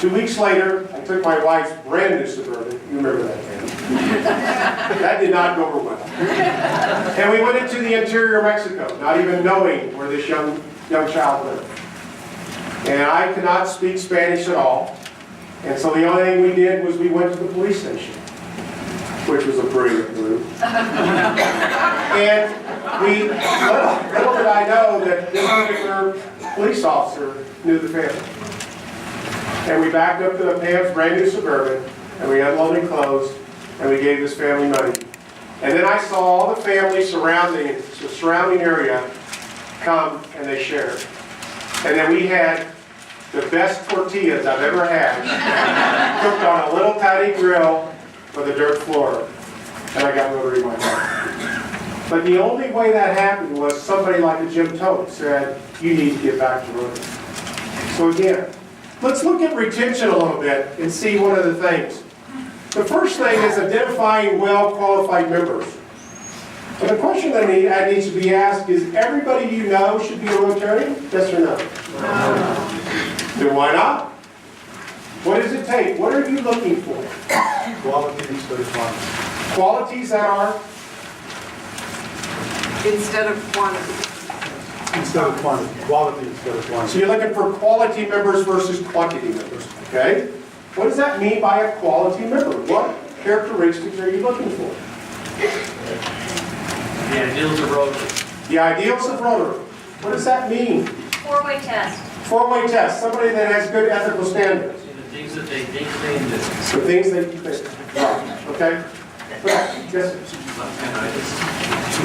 2 weeks later, I took my wife's brand new Suburban. You remember that, man? That did not go over well. And we went into the interior of Mexico, not even knowing where this young child lived. And I could not speak Spanish at all. And so the only thing we did was we went to the police station, which was a brilliant move. And little did I know that this particular police officer knew the family. And we backed up to Pam's brand new Suburban, and we unloaded clothes, and we gave this family money. And then I saw all the families surrounding the surrounding area come, and they shared. And then we had the best tortillas I've ever had, cooked on a little tiny grill with a dirt floor. And I got Rotary my heart. But the only way that happened was somebody like a Jim Tote said, you need to get back to Rotary. So again, let's look at retention a little bit and see one of the things. The first thing is identifying well-qualified members. And the question that needs to be asked is, everybody you know should be a Rotarian? Yes or no? No. Then why not? What does it take? What are you looking for? Qualities instead of quantity. Qualities that are? Instead of quantity. Instead of quantity. Quality instead of quantity. So you're looking for quality members versus quantity members, okay? What does that mean by a quality member? What characteristics are you looking for? The ideals of Rotary. The ideals of Rotary. What does that mean? Four-way test. Four-way test. Somebody that has good ethical standards. See, the things that they think they do. The things that you think. Right, okay? Yes, sir.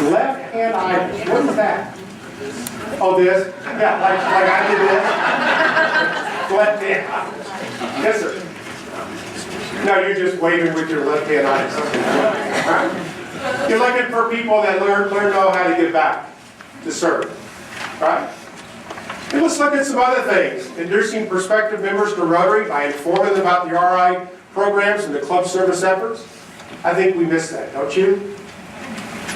Left-hand-itis. What is that? Oh, this? Yeah, like I did this. Left-hand. Yes, sir. No, you're just waving with your left-hand-itis. Right. You're looking for people that know how to give back, to serve. Right? And let's look at some other things. Introducing prospective members to Rotary by informing them about the RI programs and the club service efforts. I think we miss that, don't you?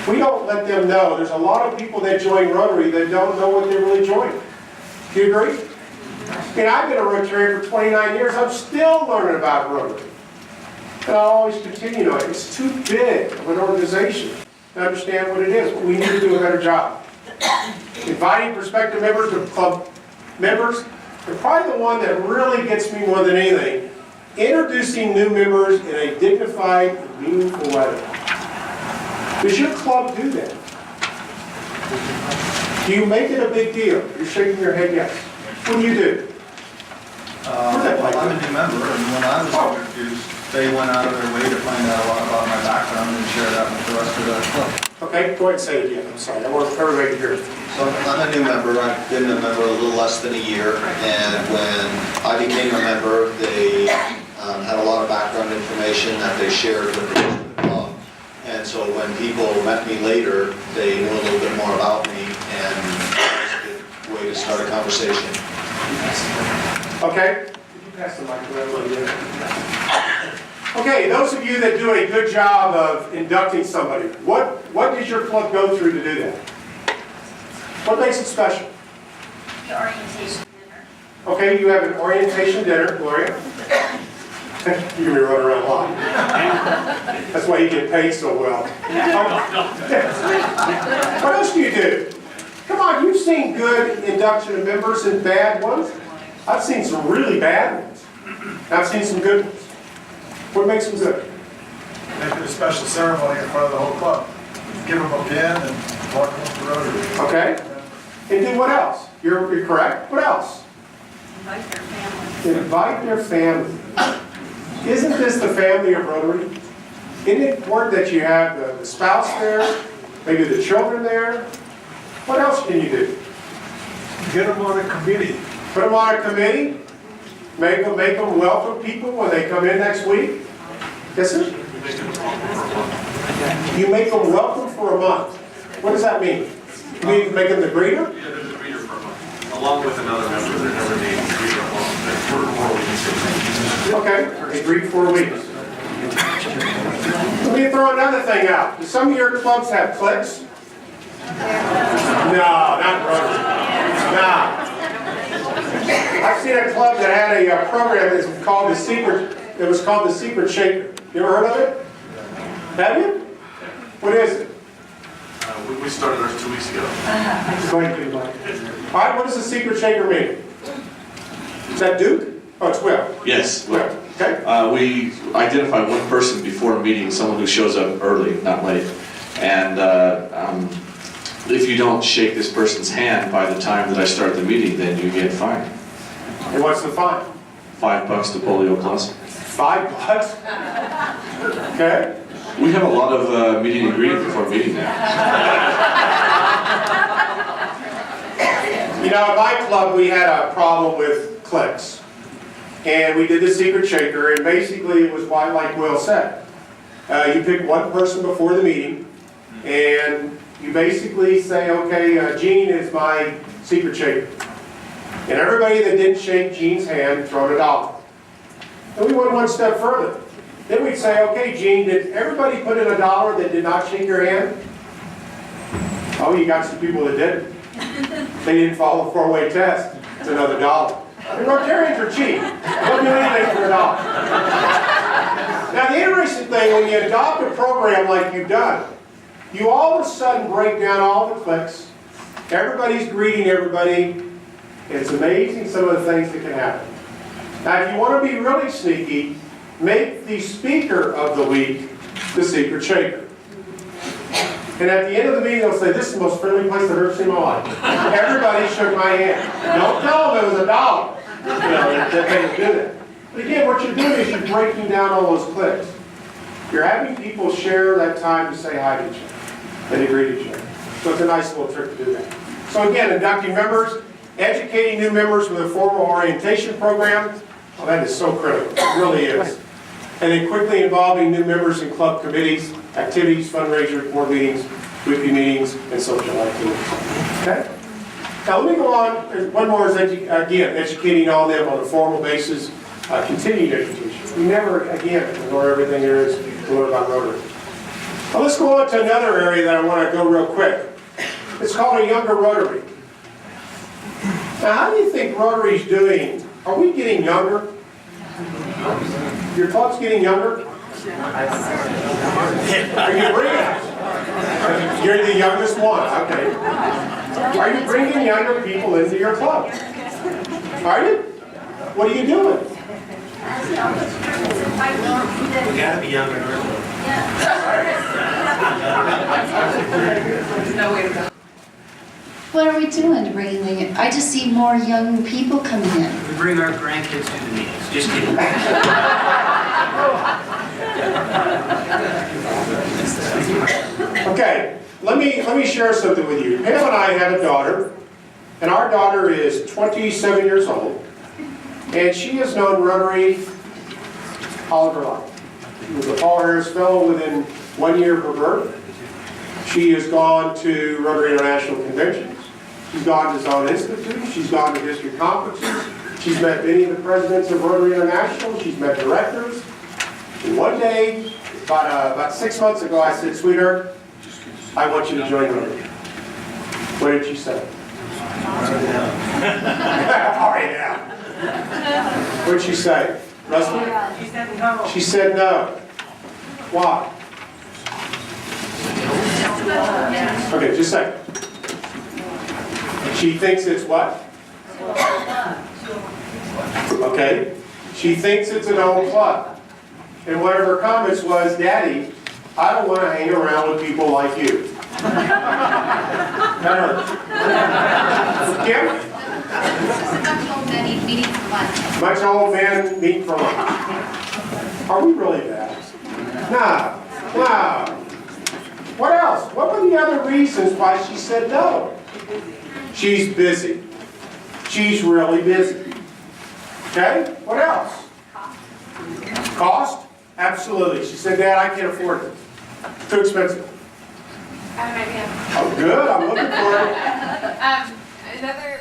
We don't let them know. There's a lot of people that join Rotary that don't know what they're really joining. Do you agree? And I've been a Rotarian for 29 years. I'm still learning about Rotary. And I'll always continue to. It's too big of an organization to understand what it is. We need to do a better job. Inviting prospective members to club members, and probably the one that really gets me more than anything, introducing new members in a dignified and meaningful way. Does your club do that? Do you make it a big deal? You're shaking your head yes. What do you do? Well, I'm a new member, and when I was introduced, they went out of their way to find out a lot about my background and share that with the rest of the club. Okay, go ahead and say it again. I'm sorry. I want everybody to hear it. So I'm a new member. I've been a member a little less than a year, and when I became a member, they had a lot of background information that they shared with the rest of the club. And so when people met me later, they knew a little bit more about me, and it was a way to start a conversation. Okay? Could you pass the microphone? Okay, those of you that do a good job of inducting somebody, what does your club go through to do that? What makes it special? The orientation dinner. Okay, you have an orientation dinner, Gloria. You're going to be running around a lot. That's why you get paid so well. What else do you do? Come on, you've seen good induction of members and bad ones. I've seen some really bad ones. I've seen some good ones. What makes them good? Make it a special ceremony in front of the whole club. Give them a pin and walk them to Rotary. Okay. And then what else? You're correct. What else? Invite their family. Invite their family. Isn't this the family of Rotary? Isn't it important that you have the spouse there, maybe the children there? What else can you do? Get them on a committee. Put them on a committee? Make them welcome people when they come in next week? Yes, sir? You make them welcome for a month. What does that mean? You mean make them the greeter? Yeah, there's a greeter for a month, along with another member. They're never named greeter along. For 4 weeks. Okay, they greet 4 weeks. Let me throw another thing out. Do some of your clubs have cliques? No, not Rotary. No. I've seen a club that had a program that was called the Secret Shaker. You ever heard of it? Have you? What is it? We started ours 2 weeks ago. Go ahead, please, Mike. All right, what does the Secret Shaker mean? Is that Duke? Oh, it's Will. Yes. Will, okay. We identify one person before a meeting, someone who shows up early, not late. And if you don't shake this person's hand by the time that I start the meeting, then you get fined. And what's the fine? $5 to Polio Classic. $5? Okay. We have a lot of meeting and greeting before meeting now. You know, at my club, we had a problem with clicks. And we did the Secret Shaker, and basically it was like Will said. You pick one person before the meeting, and you basically say, okay, Gene is my Secret Shaker. And everybody that didn't shake Gene's hand, throw $1. And we went one step further. Then we'd say, okay, Gene, did everybody put in $1 that did not shake your hand? Oh, you got some people that didn't. They didn't follow the four-way test. It's another $1. And Rotarians are cheap. They'll do anything for $1. Now, the interesting thing, when you adopt a program like you've done, you all of a sudden break down all the cliques. Everybody's greeting everybody. It's amazing some of the things that can happen. Now, if you want to be really sneaky, make the speaker of the week the Secret Shaker. And at the end of the meeting, they'll say, this is the most friendly place I've ever seen in my life. Everybody shook my hand. Don't tell them it was $1. You know, that they would do that. But again, what you're doing is you're breaking down all those cliques. You're having people share that time to say hi to each other and to greet each other. So it's a nice little trick to do that. So again, inducting members, educating new members with a formal orientation program. Well, that is so critical. It really is. And then quickly involving new members in club committees, activities, fundraisers, board meetings, weekly meetings, and social activities. Okay? Now let me go on. One more is, again, educating all of them on a formal basis, continued education. We never, again, ignore everything there is to learn about Rotary. Now let's go on to another area that I want to go real quick. It's called a younger Rotary. Now how do you think Rotary's doing? Are we getting younger? Your club's getting younger? Are you bringing? You're the youngest one, okay. Are you bringing younger people into your club? Are you? What are you doing? We gotta be younger and early. No way to go. What are we doing to bring in the, I just see more young people coming in. We bring our grandkids to the meetings, just kidding. Okay, let me share something with you. Pam and I have a daughter, and our daughter is 27 years old, and she has known Rotary all of her life. She was a Paul Harris Fellow within 1 year of her birth. She has gone to Rotary International Conventions. She's gone to Zone Institute. She's gone to district conferences. She's met many of the presidents of Rotary International. She's met directors. And one day, about 6 months ago, I said, sweetheart, I want you to join Rotary. What did she say? All right, now. What did she say? Rusty? She said no. She said no. Why? Okay, just a second. She thinks it's what? Okay. She thinks it's an old club. And one of her comments was, Daddy, I don't want to hang around with people like you. That hurts. Kim? Much old men meet for lunch. Are we really that? Nah. Wow. What else? What were the other reasons why she said no? She's busy. She's really busy. Okay? What else? Cost? Absolutely. She said, Dad, I can't afford it. Too expensive. I have an idea. Oh, good. I'm looking for it. Another